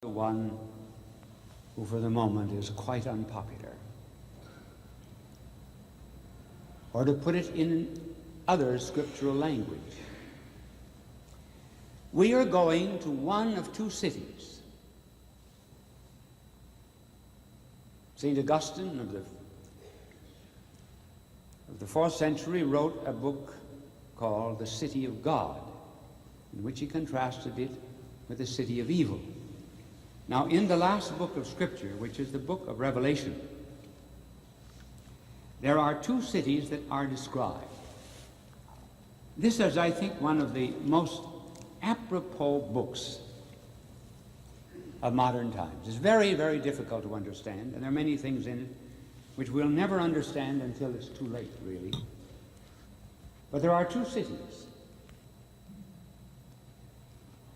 the one who for the moment is quite unpopular. Or to put it in other scriptural language, we are going to one of two cities. St. Augustine of the 4th century wrote a book called The City of God, in which he contrasted it with the city of evil. Now, in the last book of Scripture, which is the book of Revelation, there are two cities that are described. This is, I think, one of the most apropos books of modern times. It's very, very difficult to understand, and there are many things in it which we'll never understand until it's too late, really. But there are two cities.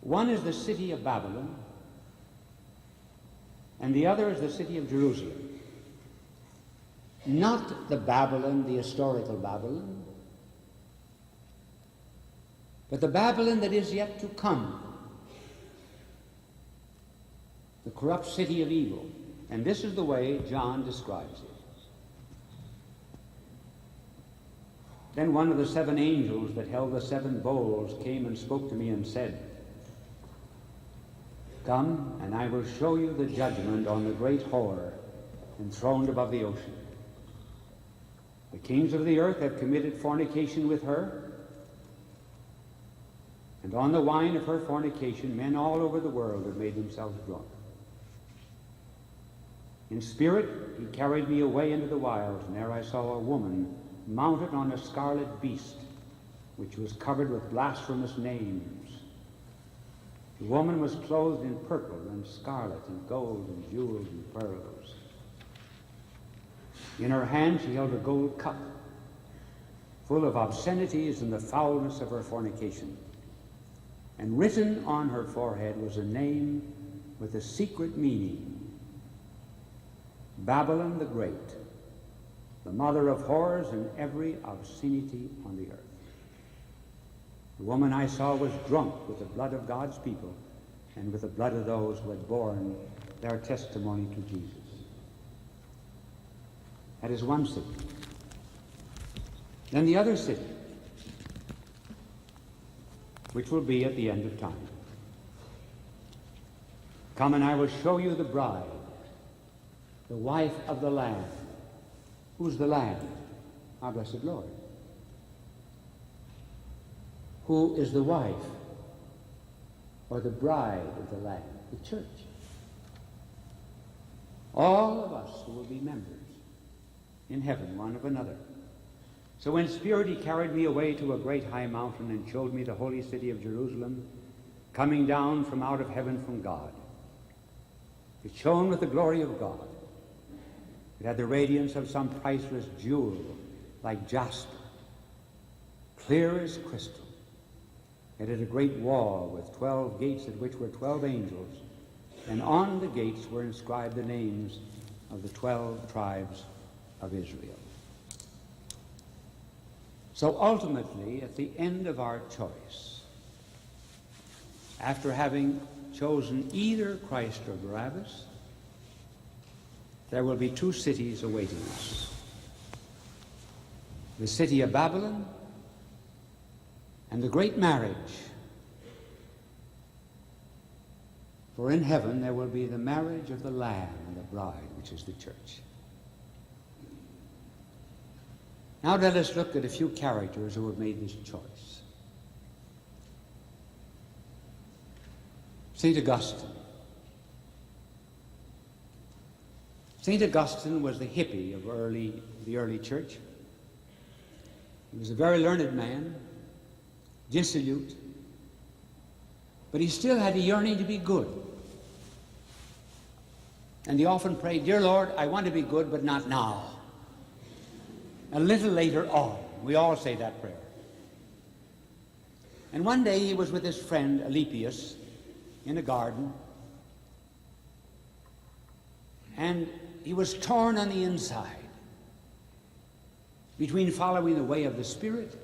One is the city of Babylon, and the other is the city of Jerusalem. Not the Babylon, the historical Babylon, but the Babylon that is yet to come, the corrupt city of evil. And this is the way John describes it. Then one of the 7 angels that held the 7 bowls came and spoke to me and said, "Come, and I will show you the judgment on the great whore enthroned above the ocean. The kings of the earth have committed fornication with her, and on the wine of her fornication men all over the world have made themselves drunk. In spirit he carried me away into the wilds, and there I saw a woman mounted on a scarlet beast, which was covered with blasphemous names. The woman was clothed in purple and scarlet and gold and jewels and pearls. In her hand she held a gold cup full of obscenities and the foulness of her fornication. And written on her forehead was a name with a secret meaning: Babylon the Great, the mother of whores and every obscenity on the earth. The woman I saw was drunk with the blood of God's people and with the blood of those who had borne their testimony to Jesus." That is one city. Then the other city, which will be at the end of time. "Come, and I will show you the bride, the wife of the Lamb." Who's the Lamb? Our blessed Lord. Who is the wife or the bride of the Lamb? The church. All of us who will be members in heaven one of another. So in spirit he carried me away to a great high mountain and showed me the holy city of Jerusalem, coming down from out of heaven from God. It shone with the glory of God. It had the radiance of some priceless jewel, like jasper, clear as crystal. It had a great wall with 12 gates, at which were 12 angels, and on the gates were inscribed the names of the 12 tribes of Israel. So ultimately, at the end of our choice, after having chosen either Christ or Barabbas, there will be two cities awaiting us: the city of Babylon and the great marriage. For in heaven there will be the marriage of the Lamb and the bride, which is the church. Now let us look at a few characters who have made this choice. St. Augustine. St. Augustine was the hippie of the early church. He was a very learned man, dissolute, but he still had a yearning to be good. And he often prayed, "Dear Lord, I want to be good, but not now. A little later on." We all say that prayer. And one day he was with his friend Alypius in a garden, and he was torn on the inside between following the way of the Spirit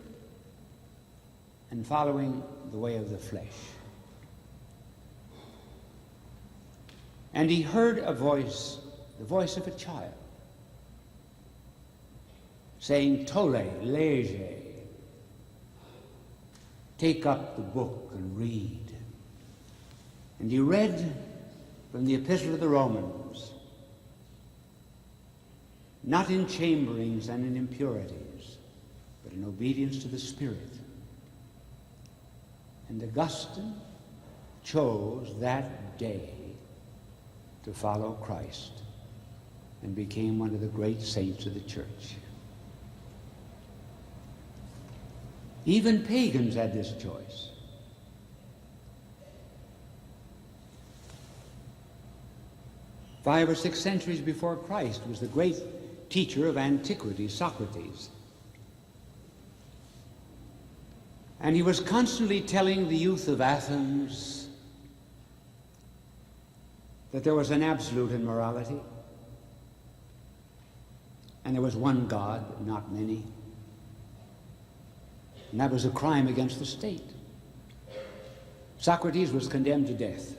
and following the way of the flesh. And he heard a voice, the voice of a child, saying, Tole, lege, take up the book and read. And he read from the Epistle of the Romans, not in chamberings and in impurities, but in obedience to the Spirit. And Augustine chose that day to follow Christ and became one of the great saints of the church. Even pagans had this choice. Five or 6 centuries before Christ was the great teacher of antiquity, Socrates. And he was constantly telling the youth of Athens that there was an absolute in morality, and there was one God, not many. And that was a crime against the state. Socrates was condemned to death.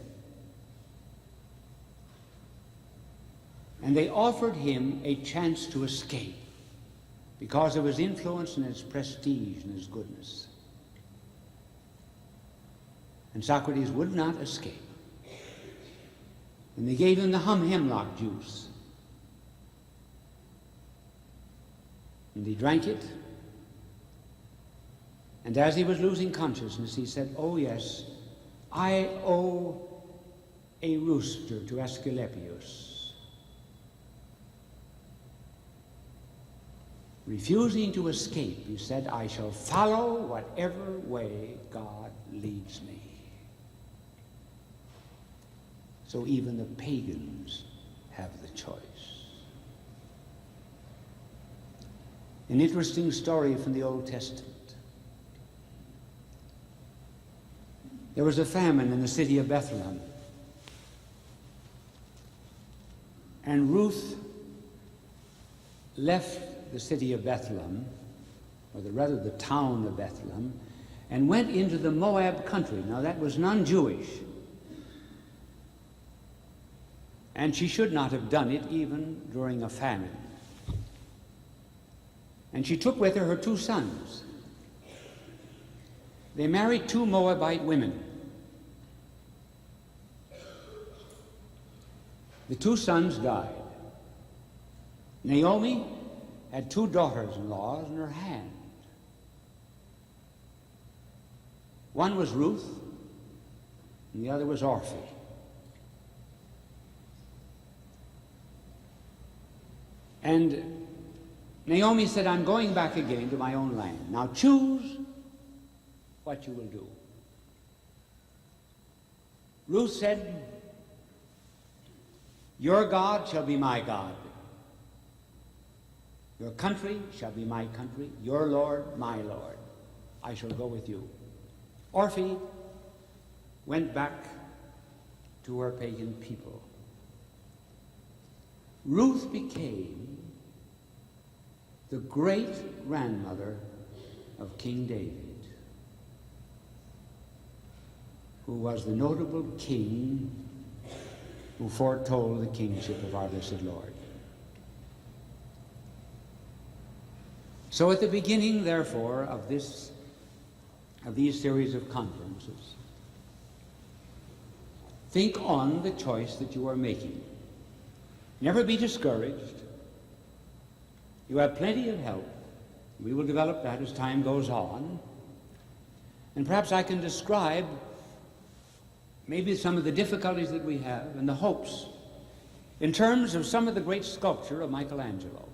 And they offered him a chance to escape because of his influence and his prestige and his goodness. And Socrates would not escape. And they gave him the hemlock juice. And he drank it. And as he was losing consciousness, he said, oh yes, I owe a rooster to Asclepius. Refusing to escape, he said, I shall follow whatever way God leads me. So even the pagans have the choice. An interesting story from the Old Testament. There was a famine in the city of Bethlehem. And Ruth left the city of Bethlehem, or rather the town of Bethlehem, and went into the Moab country. Now that was non-Jewish. And she should not have done it even during a famine. And she took with her her 2 sons. They married 2 Moabite women. The 2 sons died. Naomi had 2 daughters-in-law in her hand. One was Ruth, and the other was Orpah. And Naomi said, I'm going back again to my own land. Now choose what you will do. Ruth said, your God shall be my God. Your country shall be my country. Your Lord, my Lord. I shall go with you. Orpah went back to her pagan people. Ruth became the great-grandmother of King David, who was the notable king who foretold the kingship of our blessed Lord. So at the beginning, therefore, of these series of conferences, think on the choice that you are making. Never be discouraged. You have plenty of help. We will develop that as time goes on. And perhaps I can describe maybe some of the difficulties that we have and the hopes in terms of some of the great sculpture of Michelangelo.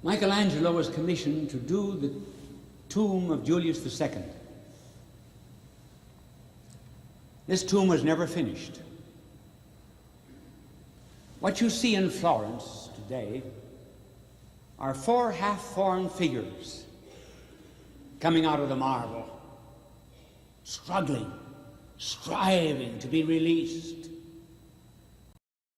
Michelangelo was commissioned to do the tomb of Julius II. This tomb was never finished. What you see in Florence today are 4 half-formed figures coming out of the marble, struggling, striving to be released.